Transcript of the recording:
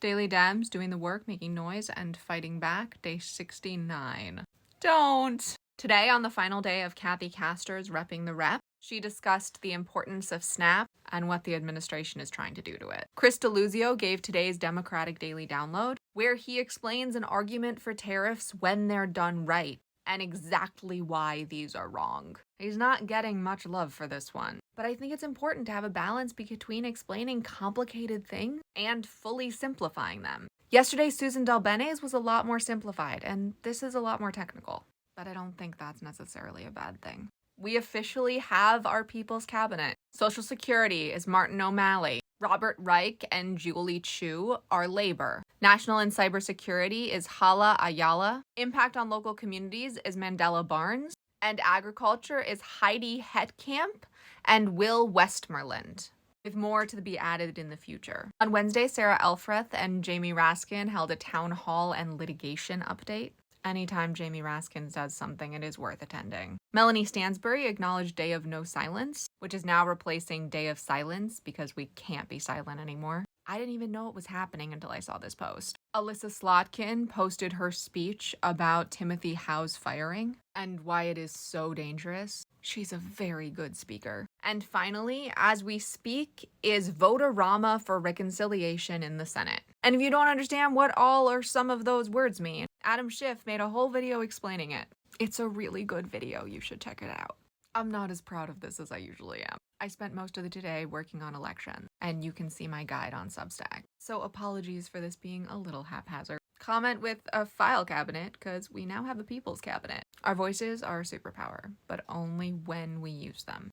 Daily Dems doing the work, making noise, and fighting back. Day 69. Don't! Today, on the final day of Kathy Castor's Repping the Rep, she discussed the importance of SNAP and what the administration is trying to do to it. Chris Deluzio gave today's Democratic Daily Download, where he explains an argument for tariffs when they're done right, and exactly why these are wrong. He's not getting much love for this one, but I think it's important to have a balance between explaining complicated things and fully simplifying them. Yesterday, Susan Delbenes was a lot more simplified, and this is a lot more technical, but I don't think that's necessarily a bad thing. We officially have our People's Cabinet. Social Security is Martin O'Malley. Robert Reich and Julie Chu are Labor. National and Cybersecurity is Hala Ayala. Impact on Local Communities is Mandela Barnes. And Agriculture is Heidi Hetkamp and Will Westmoreland, with more to be added in the future. On Wednesday, Sarah Elfreth and Jamie Raskin held a town hall and litigation update. Anytime Jamie Raskin does something, it is worth attending. Melanie Stansbury acknowledged Day of No Silence, which is now replacing Day of Silence because we can't be silent anymore. I didn't even know it was happening until I saw this post. Alyssa Slotkin posted her speech about Timothy Howe's firing and why it is so dangerous. She's a very good speaker. And finally, as we speak, is Vote-A-Rama for reconciliation in the Senate. And if you don't understand what all or some of those words mean, Adam Schiff made a whole video explaining it. It's a really good video. You should check it out. I'm not as proud of this as I usually am. I spent most of the day working on elections, and you can see my guide on Substack. So apologies for this being a little haphazard. Comment with a file cabinet, because we now have a People's Cabinet. Our voices are a superpower, but only when we use them.